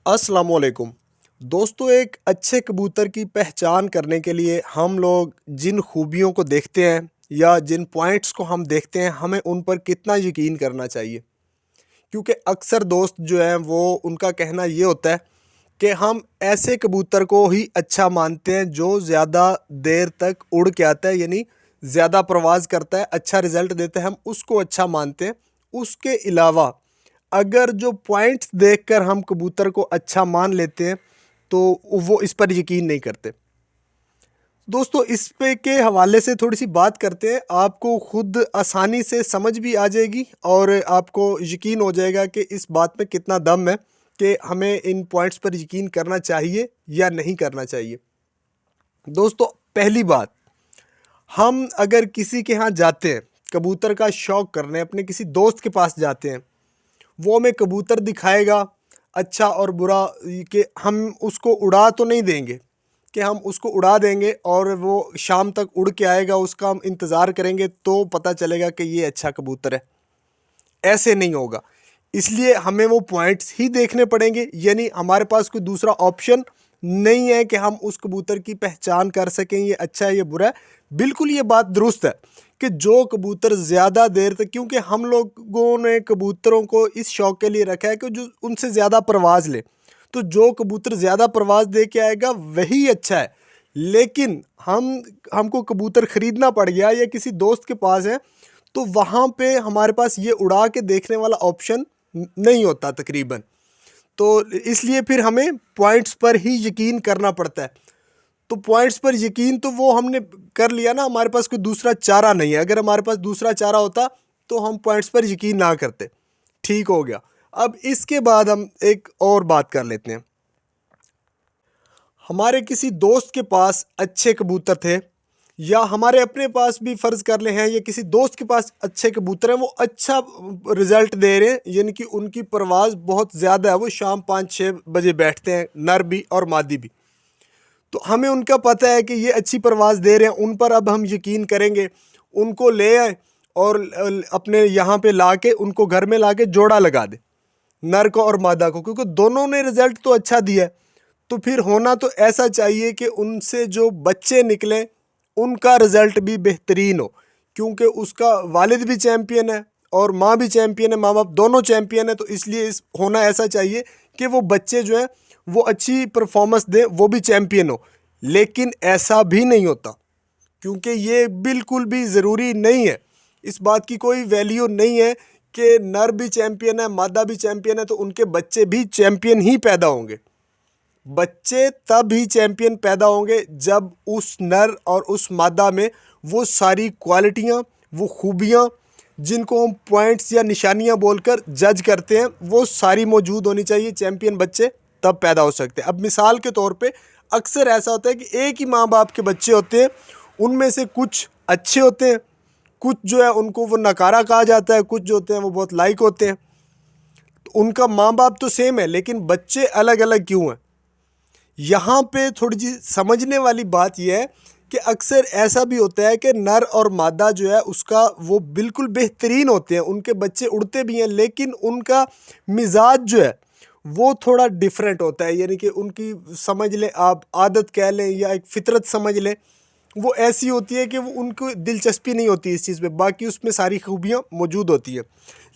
अस्सलाम वालेकुम दोस्तों। एक अच्छे कबूतर की पहचान करने के लिए हम लोग जिन खूबियों को देखते हैं या जिन पॉइंट्स को हम देखते हैं, हमें उन पर कितना यकीन करना चाहिए। क्योंकि अक्सर दोस्त जो हैं वो उनका कहना ये होता है कि हम ऐसे कबूतर को ही अच्छा मानते हैं जो ज़्यादा देर तक उड़ के आता है, यानी ज़्यादा परवाज़ करता है, अच्छा रिज़ल्ट देता है, हम उसको अच्छा मानते हैं। उसके अलावा अगर जो पॉइंट्स देखकर हम कबूतर को अच्छा मान लेते हैं तो वो इस पर यकीन नहीं करते। दोस्तों इस पे के हवाले से थोड़ी सी बात करते हैं, आपको खुद आसानी से समझ भी आ जाएगी और आपको यकीन हो जाएगा कि इस बात में कितना दम है कि हमें इन पॉइंट्स पर यकीन करना चाहिए या नहीं करना चाहिए। दोस्तों पहली बात, हम अगर किसी के यहाँ जाते हैं कबूतर का शौक़ करने, अपने किसी दोस्त के पास जाते हैं, वो हमें कबूतर दिखाएगा अच्छा और बुरा, कि हम उसको उड़ा तो नहीं देंगे कि हम उसको उड़ा देंगे और वो शाम तक उड़ के आएगा, उसका हम इंतज़ार करेंगे तो पता चलेगा कि ये अच्छा कबूतर है। ऐसे नहीं होगा। इसलिए हमें वो पॉइंट्स ही देखने पड़ेंगे, यानी हमारे पास कोई दूसरा ऑप्शन नहीं है कि हम उस कबूतर की पहचान कर सकें ये अच्छा है ये बुरा है। बिल्कुल ये बात दुरुस्त है कि जो कबूतर ज़्यादा देर तक, क्योंकि हम लोगों ने कबूतरों को इस शौक़ के लिए रखा है कि जो उनसे ज़्यादा परवाज़ ले, तो जो कबूतर ज़्यादा परवाज़ दे के आएगा वही अच्छा है। लेकिन हमको कबूतर ख़रीदना पड़ गया या किसी दोस्त के पास है, तो वहाँ पे हमारे पास ये उड़ा के देखने वाला ऑप्शन नहीं होता तकरीबन। तो इसलिए फिर हमें पॉइंट्स पर ही यकीन करना पड़ता है। तो पॉइंट्स पर यकीन तो वो हमने कर लिया ना, हमारे पास कोई दूसरा चारा नहीं है। अगर हमारे पास दूसरा चारा होता तो हम पॉइंट्स पर यकीन ना करते। ठीक हो गया। अब इसके बाद हम एक और बात कर लेते हैं। हमारे किसी दोस्त के पास अच्छे कबूतर थे, या हमारे अपने पास भी फ़र्ज़ कर ले हैं, या किसी दोस्त के पास अच्छे कबूतर हैं, वो अच्छा रिज़ल्ट दे रहे हैं, यानी कि उनकी परवाज़ बहुत ज़्यादा है, वो शाम 5-6 बजे बैठते हैं, नर भी और मादी भी। तो हमें उनका पता है कि ये अच्छी परवाज़ दे रहे हैं, उन पर अब हम यकीन करेंगे। उनको ले आए और अपने यहाँ पे ला के उनको घर में ला के जोड़ा लगा दे, नर को और मादा को, क्योंकि दोनों ने रिज़ल्ट तो अच्छा दिया है। तो फिर होना तो ऐसा चाहिए कि उनसे जो बच्चे निकलें उनका रिज़ल्ट भी बेहतरीन हो, क्योंकि उसका वालिद भी चैम्पियन है और माँ भी चैम्पियन है, माँ बाप दोनों चैम्पियन है। तो इसलिए होना ऐसा चाहिए कि वो बच्चे जो हैं वो अच्छी परफॉर्मेंस दें, वो भी चैम्पियन हो। लेकिन ऐसा भी नहीं होता, क्योंकि ये बिल्कुल भी ज़रूरी नहीं है। इस बात की कोई वैल्यू नहीं है कि नर भी चैम्पियन है, मादा भी चैम्पियन है, तो उनके बच्चे भी चैम्पियन ही पैदा होंगे। बच्चे तब ही चैम्पियन पैदा होंगे जब उस नर और उस मादा में वो सारी क्वालिटियाँ, वो खूबियाँ जिनको हम पॉइंट्स या निशानियाँ बोलकर जज करते हैं, वो सारी मौजूद होनी चाहिए। चैम्पियन बच्चे तब पैदा हो सकते हैं। अब मिसाल के तौर पे अक्सर ऐसा होता है कि एक ही माँ बाप के बच्चे होते हैं, उनमें से कुछ अच्छे होते हैं, कुछ जो है उनको वो नकारा कहा जाता है, कुछ जो होते हैं वो बहुत लाइक होते हैं। तो उनका माँ बाप तो सेम है लेकिन बच्चे अलग अलग क्यों हैं? यहाँ पे थोड़ी सी समझने वाली बात यह है कि अक्सर ऐसा भी होता है कि नर और मादा जो है उसका वो बिल्कुल बेहतरीन होते हैं, उनके बच्चे उड़ते भी हैं, लेकिन उनका मिजाज जो है वो थोड़ा डिफरेंट होता है। यानी कि उनकी समझ लें आप आदत कह लें या एक फितरत समझ लें, वो ऐसी होती है कि वो उनको दिलचस्पी नहीं होती इस चीज़ पे, बाकी उसमें सारी खूबियाँ मौजूद होती हैं।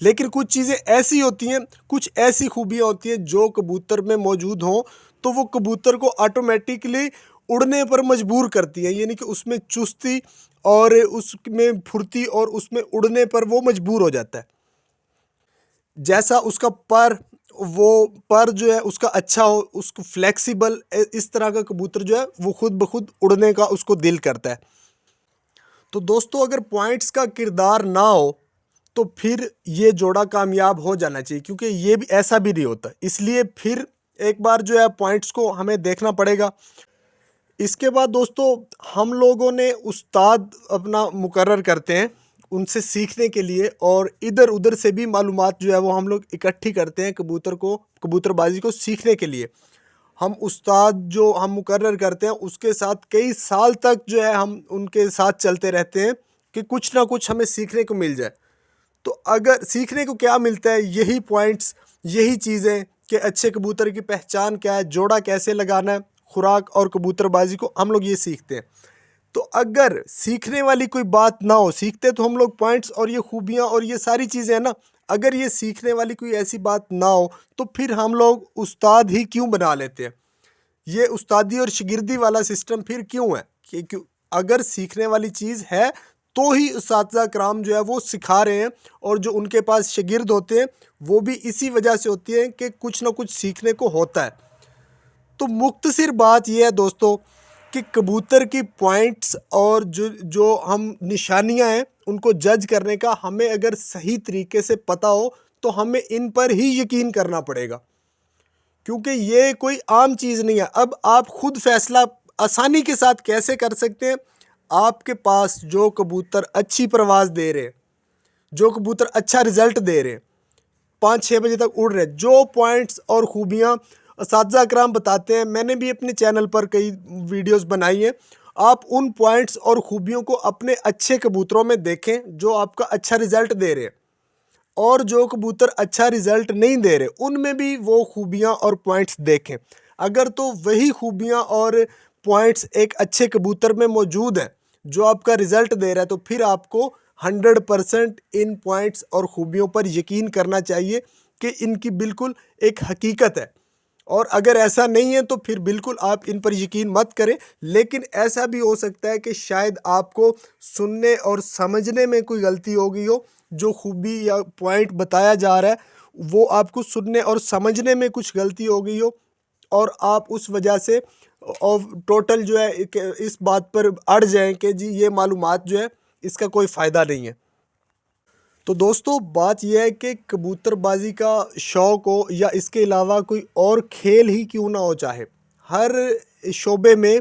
लेकिन कुछ चीज़ें ऐसी होती हैं, कुछ ऐसी खूबियाँ होती हैं जो कबूतर में मौजूद हों तो वो कबूतर को ऑटोमेटिकली उड़ने पर मजबूर करती है, यानी कि उसमें चुस्ती और उसमें फुर्ती और उसमें उड़ने पर वो मजबूर हो जाता है। जैसा उसका पर जो है उसका अच्छा हो, उसको फ्लेक्सिबल, इस तरह का कबूतर जो है वो खुद ब खुद उड़ने का उसको दिल करता है। तो दोस्तों अगर पॉइंट्स का किरदार ना हो तो फिर ये जोड़ा कामयाब हो जाना चाहिए, क्योंकि ये भी ऐसा भी नहीं होता। इसलिए फिर एक बार जो है पॉइंट्स को हमें देखना पड़ेगा। इसके बाद दोस्तों हम लोगों ने उस्ताद अपना मुकर्रर करते हैं उनसे सीखने के लिए, और इधर उधर से भी मालूमात जो है वो हम लोग इकट्ठी करते हैं कबूतरबाजी को सीखने के लिए। हम उस्ताद जो हम मुकर्रर करते हैं उसके साथ कई साल तक जो है हम उनके साथ चलते रहते हैं कि कुछ ना कुछ हमें सीखने को मिल जाए। तो अगर सीखने को क्या मिलता है, यही पॉइंट्स, यही चीज़ें, کہ اچھے کبوتر کی پہچان کیا ہے، جوڑا کیسے لگانا ہے، خوراک اور کبوتر بازی کو ہم لوگ یہ سیکھتے ہیں۔ تو اگر سیکھنے والی کوئی بات نہ ہو، سیکھتے تو ہم لوگ پوائنٹس اور یہ خوبیاں اور یہ ساری چیزیں ہیں نا، اگر یہ سیکھنے والی کوئی ایسی بات نہ ہو تو پھر ہم لوگ استاد ہی کیوں بنا لیتے ہیں؟ یہ استادی اور شاگردی والا سسٹم پھر کیوں ہے؟ کہ اگر سیکھنے والی چیز ہے تو ہی اساتذہ کرام جو ہے وہ سکھا رہے ہیں، اور جو ان کے پاس شاگرد ہوتے ہیں وہ بھی اسی وجہ سے ہوتی ہیں کہ کچھ نہ کچھ سیکھنے کو ہوتا ہے۔ تو مختصر بات یہ ہے دوستو کہ کبوتر کی پوائنٹس اور جو ہم نشانیاں ہیں ان کو جج کرنے کا ہمیں اگر صحیح طریقے سے پتہ ہو تو ہمیں ان پر ہی یقین کرنا پڑے گا، کیونکہ یہ کوئی عام چیز نہیں ہے۔ اب آپ خود فیصلہ آسانی کے ساتھ کیسے کر سکتے ہیں؟ آپ کے پاس جو کبوتر اچھی پرواز دے رہے، جو کبوتر اچھا رزلٹ دے رہے، 5-6 بجے تک اڑ رہے، جو پوائنٹس اور خوبیاں اساتذہ کرام بتاتے ہیں، میں نے بھی اپنے چینل پر کئی ویڈیوز بنائی ہیں، آپ ان پوائنٹس اور خوبیوں کو اپنے اچھے کبوتروں میں دیکھیں جو آپ کا اچھا رزلٹ دے رہے، اور جو کبوتر اچھا رزلٹ نہیں دے رہے ان میں بھی وہ خوبیاں اور پوائنٹس دیکھیں۔ اگر تو وہی خوبیاں اور پوائنٹس ایک اچھے کبوتر میں موجود ہیں جو آپ کا رزلٹ دے رہا ہے، تو پھر آپ کو 100% ان پوائنٹس اور خوبیوں پر یقین کرنا چاہیے کہ ان کی بالکل ایک حقیقت ہے۔ اور اگر ایسا نہیں ہے تو پھر بالکل آپ ان پر یقین مت کریں، لیکن ایسا بھی ہو سکتا ہے کہ شاید آپ کو سننے اور سمجھنے میں کوئی غلطی ہو گئی ہو، جو خوبی یا پوائنٹ بتایا جا رہا ہے وہ آپ کو سننے اور سمجھنے میں کچھ غلطی ہو گئی ہو، اور آپ اس وجہ سے ٹوٹل جو ہے اس بات پر اڑ جائیں کہ جی یہ معلومات جو ہے اس کا کوئی فائدہ نہیں ہے۔ تو دوستو بات یہ ہے کہ کبوتر بازی کا شوق ہو یا اس کے علاوہ کوئی اور کھیل ہی کیوں نہ ہو، چاہے ہر شعبے میں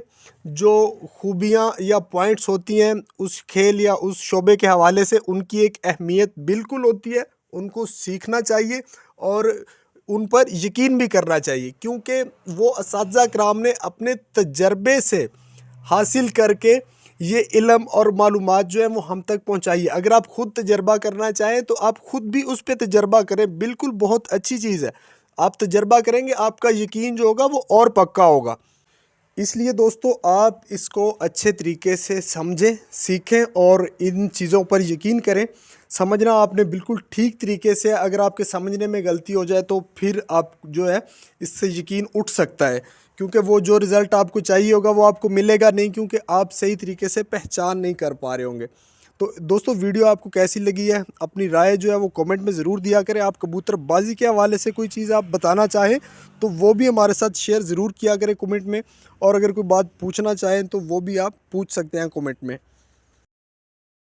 جو خوبیاں یا پوائنٹس ہوتی ہیں اس کھیل یا اس شعبے کے حوالے سے ان کی ایک اہمیت بالکل ہوتی ہے، ان کو سیکھنا چاہیے اور ان پر یقین بھی کرنا چاہیے، کیونکہ وہ اساتذہ کرام نے اپنے تجربے سے حاصل کر کے یہ علم اور معلومات جو ہیں وہ ہم تک پہنچائیے۔ اگر آپ خود تجربہ کرنا چاہیں تو آپ خود بھی اس پہ تجربہ کریں، بالکل بہت اچھی چیز ہے، آپ تجربہ کریں گے آپ کا یقین جو ہوگا وہ اور پکا ہوگا۔ اس لیے دوستو آپ اس کو اچھے طریقے سے سمجھیں، سیکھیں اور ان چیزوں پر یقین کریں۔ سمجھنا آپ نے بالکل ٹھیک طریقے سے، اگر آپ کے سمجھنے میں غلطی ہو جائے تو پھر آپ جو ہے اس سے یقین اٹھ سکتا ہے، کیونکہ وہ جو رزلٹ آپ کو چاہیے ہوگا وہ آپ کو ملے گا نہیں، کیونکہ آپ صحیح طریقے سے پہچان نہیں کر پا رہے ہوں گے۔ تو دوستو ویڈیو آپ کو کیسی لگی ہے اپنی رائے جو ہے وہ کمنٹ میں ضرور دیا کریں۔ آپ کبوتر بازی کے حوالے سے کوئی چیز آپ بتانا چاہیں تو وہ بھی ہمارے ساتھ شیئر ضرور کیا کریں کمنٹ میں، اور اگر کوئی بات پوچھنا چاہیں تو وہ بھی آپ پوچھ سکتے ہیں کمنٹ میں۔